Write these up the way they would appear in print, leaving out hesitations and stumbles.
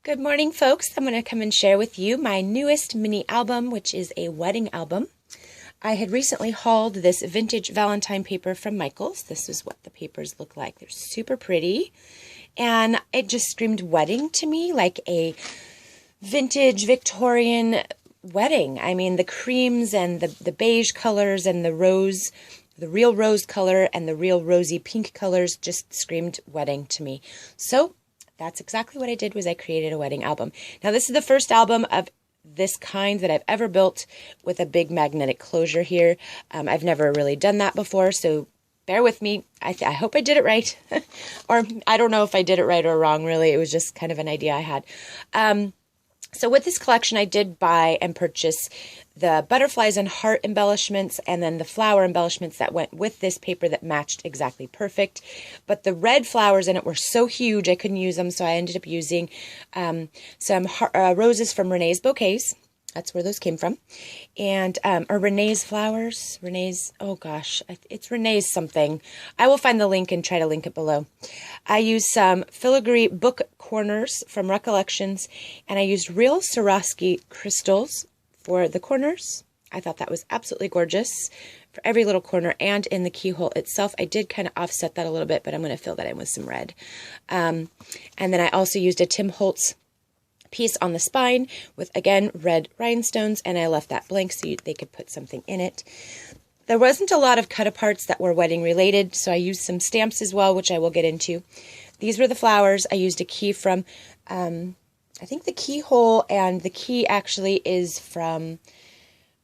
Good morning, folks. I'm going to come and share with you my newest mini album, which is a wedding album. I had recently hauled this vintage Valentine paper from Michael's. This is what the papers look like. They're super pretty, and it just screamed wedding to me, like a vintage Victorian wedding. I mean, the creams and the beige colors and the rose, the real rose color and the real rosy pink colors just screamed wedding to me. So that's exactly what I did, was I created a wedding album. Now, this is the first album of this kind that I've ever built with a big magnetic closure here. I've never really done that before, so bear with me. I hope I did it right. Or I don't know if I did it right or wrong, really. It was just kind of an idea I had. So with this collection, I did buy and purchase the butterflies and heart embellishments and then the flower embellishments that went with this paper that matched exactly perfect. But the red flowers in it were so huge I couldn't use them, so I ended up using some roses from Renee's Bouquets. That's where those came from. And, or Renee's Flowers. Renee's, oh gosh, it's Renee's something. I will find the link and try to link it below. I used some filigree book corners from Recollections, and I used real Swarovski crystals for the corners. I thought that was absolutely gorgeous for every little corner, and in the keyhole itself. I did kind of offset that a little bit, but I'm going to fill that in with some red. And then I also used a Tim Holtz piece on the spine with, again, red rhinestones, and I left that blank so they could put something in it. There wasn't a lot of cut-aparts that were wedding related, so I used some stamps as well, which I will get into. These were the flowers. I used a key from, I think the keyhole, and the key actually is from,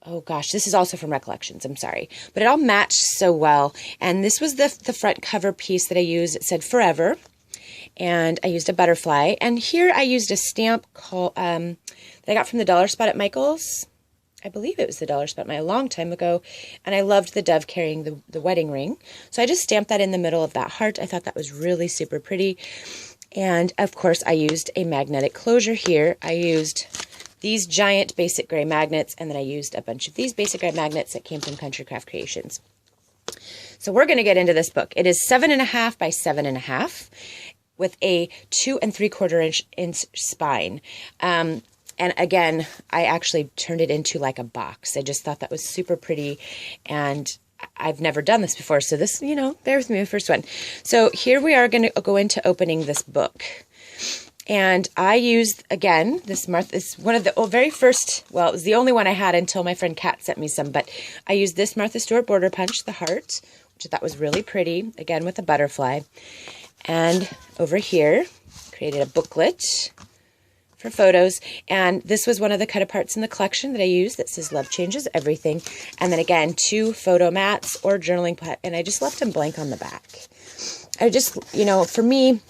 oh gosh, this is also from Recollections, I'm sorry. But it all matched so well, and this was the front cover piece that I used. It said Forever. And I used a butterfly. And here I used a stamp called, that I got from the Dollar Spot at Michael's. I believe it was the Dollar Spot a long time ago. And I loved the dove carrying the wedding ring. So I just stamped that in the middle of that heart. I thought that was really super pretty. And of course I used a magnetic closure here. I used these giant basic gray magnets, and then I used a bunch of these basic gray magnets that came from Country Craft Creations. So we're going to get into this book. It is 7.5 by 7.5. with a 2 3/4 inch spine. And again, I actually turned it into like a box. I just thought that was super pretty, and I've never done this before. So this, bear with me, the first one. So here we are going to go into opening this book. And I used, again, this one of the very first, well, it was the only one I had until my friend Kat sent me some, but I used this Martha Stewart border punch, the heart, which I thought was really pretty, again with a butterfly. And over here, created a booklet for photos. And this was one of the cut-aparts in the collection that I used that says Love Changes Everything. And then again, 2 photo mats or journaling pad, and I just left them blank on the back. I just, for me,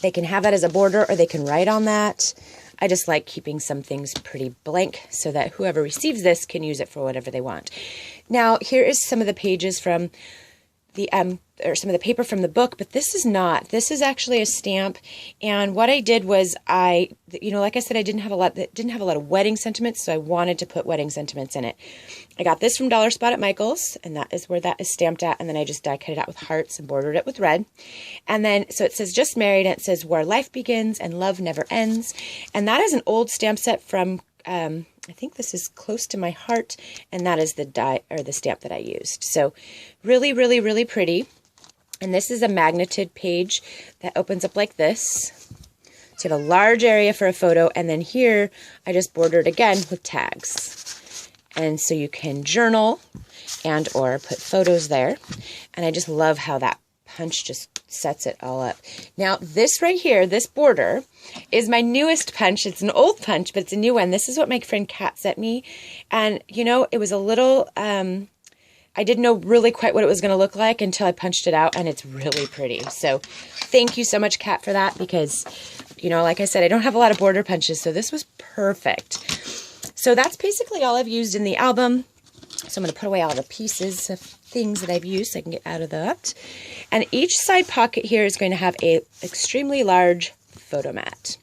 they can have that as a border or they can write on that. I just like keeping some things pretty blank so that whoever receives this can use it for whatever they want. Now, here is some of the pages from the or some of the paper from the book, but this is not. This is actually a stamp, and what I did was like I said, I didn't have a lot of wedding sentiments, so I wanted to put wedding sentiments in it. I got this from Dollar Spot at Michael's, and that is where that is stamped at, and then I just die cut it out with hearts and bordered it with red. And then, so it says Just Married, and it says Where Life Begins and Love Never Ends, and that is an old stamp set from, I think this is Close to My Heart, and that is the stamp that I used. So really, really, really pretty. And this is a magneted page that opens up like this. So you have a large area for a photo, and then here I just bordered again with tags. And so you can journal and or put photos there. And I just love how that punch just sets it all up. Now this right here, this border, is my newest punch. It's an old punch, but it's a new one. This is what my friend Kat sent me. And it was a little, I didn't know really quite what it was going to look like until I punched it out, and it's really pretty. So thank you so much, Kat, for that, because, like I said, I don't have a lot of border punches, so this was perfect. So that's basically all I've used in the album. So I'm going to put away all the pieces of things that I've used so I can get out of that. And each side pocket here is going to have a extremely large photo mat.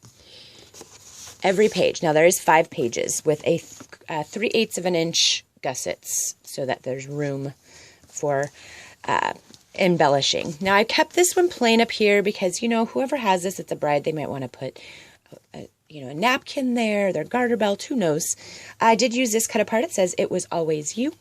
Every page. Now there is 5 pages with a 3/8 of an inch gussets so that there's room for embellishing. Now I kept this one plain up here because, whoever has this, it's a bride, they might want to put a napkin there, their garter belt, who knows. I did use this cut apart. It says it was always you.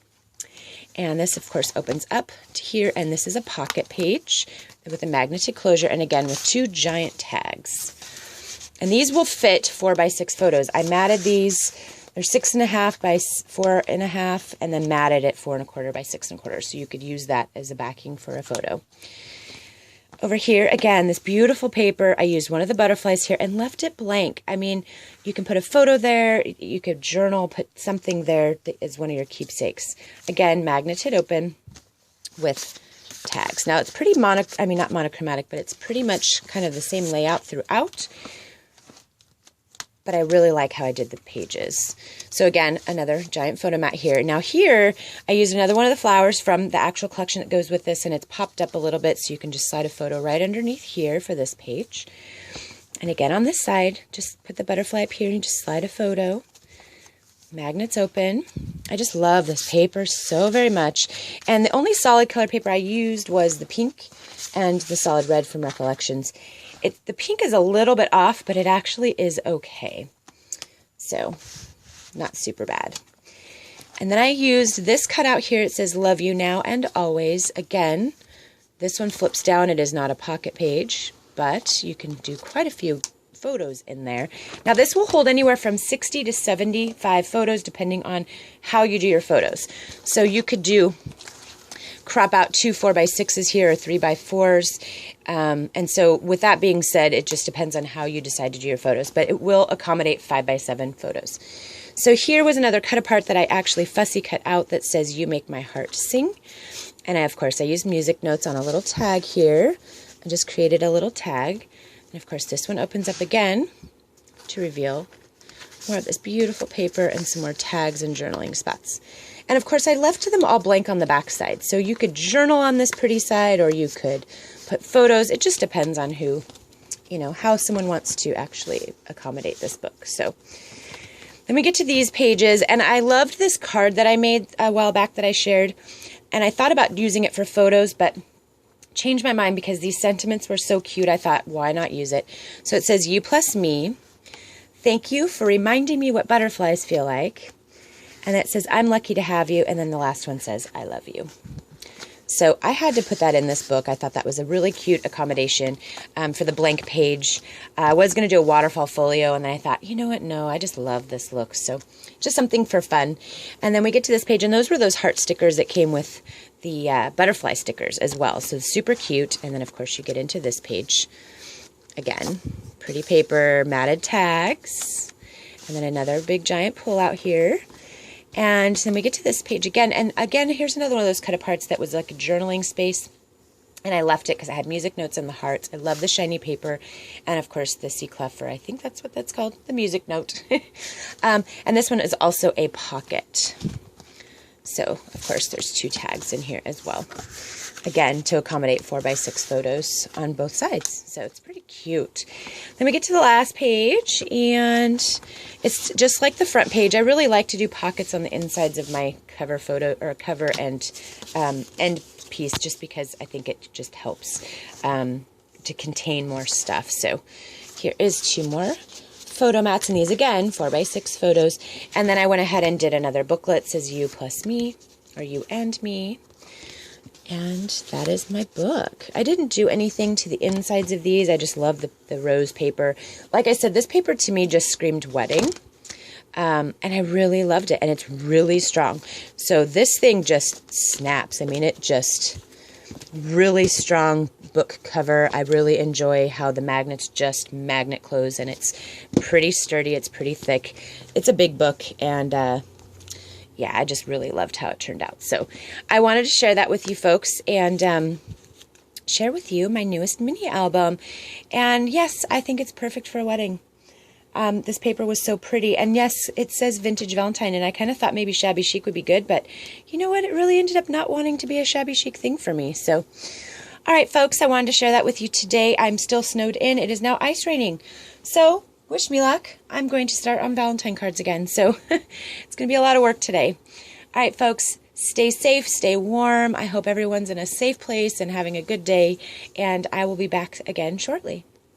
And this, of course, opens up to here, and this is a pocket page with a magnetic closure, and again, with 2 giant tags. And these will fit 4x6 photos. I matted these. They're 6.5 by 4.5, and then matted at 4.25 by 6.25. So you could use that as a backing for a photo. Over here, again, this beautiful paper. I used one of the butterflies here and left it blank. I mean, you can put a photo there. You could journal, put something there that is one of your keepsakes. Again, magneted open with tags. Now, it's pretty not monochromatic, but it's pretty much kind of the same layout throughout. But I really like how I did the pages. So again, another giant photo mat here. Now here, I used another one of the flowers from the actual collection that goes with this, and it's popped up a little bit, so you can just slide a photo right underneath here for this page. And again, on this side, just put the butterfly up here and just slide a photo. Magnets open. I just love this paper so very much. And the only solid color paper I used was the pink and the solid red from Recollections. The pink is a little bit off, but it actually is okay. So, not super bad. And then I used this cutout here. It says, love you now and always. Again, this one flips down. It is not a pocket page, but you can do quite a few photos in there. Now, this will hold anywhere from 60 to 75 photos, depending on how you do your photos. So you could crop out 2 4x6s here or 3x4s. And so with that being said, it just depends on how you decide to do your photos, but it will accommodate 5x7 photos. So here was another cut apart that I actually fussy cut out that says, you make my heart sing. And of course, I used music notes on a little tag here. I just created a little tag. And of course, this one opens up again to reveal more of this beautiful paper and some more tags and journaling spots. And of course, I left them all blank on the back side. So you could journal on this pretty side, or you could put photos. It just depends on how someone wants to actually accommodate this book. So then we get to these pages, and I loved this card that I made a while back that I shared. And I thought about using it for photos, but changed my mind because these sentiments were so cute. I thought, why not use it? So it says, you plus me. Thank you for reminding me what butterflies feel like. And it says, I'm lucky to have you. And then the last one says, I love you. So I had to put that in this book. I thought that was a really cute accommodation for the blank page. I was going to do a waterfall folio, and then I thought, you know what? No, I just love this look. So just something for fun. And then we get to this page, and those were those heart stickers that came with the butterfly stickers as well. So super cute. And then, of course, you get into this page. Again, pretty paper, matted tags, and then another big giant pull out here. And then we get to this page again, and again, here's another one of those cut aparts that was like a journaling space, and I left it because I had music notes in the hearts. I love the shiny paper, and of course the C cleffer, I think that's what that's called, the music note. And this one is also a pocket. So, of course, there's 2 tags in here as well. Again, to accommodate 4x6 photos on both sides. So it's pretty cute. Then we get to the last page, and it's just like the front page. I really like to do pockets on the insides of my cover photo, or cover and end piece, just because I think it just helps to contain more stuff. So here is 2 more photo mats, and these again 4x6 photos. And then I went ahead and did another booklet. It says you plus me, or you and me. And that is my book. I didn't do anything to the insides of these. I just love the rose paper. Like I said, this paper to me just screamed wedding. And I really loved it. And it's really strong. So this thing just snaps. I mean, it just really strong book cover. I really enjoy how the magnets just magnet close. And it's pretty sturdy. It's pretty thick. It's a big book. And yeah, I just really loved how it turned out. So I wanted to share that with you folks, and share with you my newest mini album. And yes, I think it's perfect for a wedding. This paper was so pretty. And yes, it says Vintage Valentine, and I kind of thought maybe shabby chic would be good, but you know what? It really ended up not wanting to be a shabby chic thing for me. So, all right, folks, I wanted to share that with you today. I'm still snowed in. It is now ice raining. So wish me luck. I'm going to start on Valentine cards again, so it's going to be a lot of work today. All right, folks, stay safe, stay warm. I hope everyone's in a safe place and having a good day, and I will be back again shortly.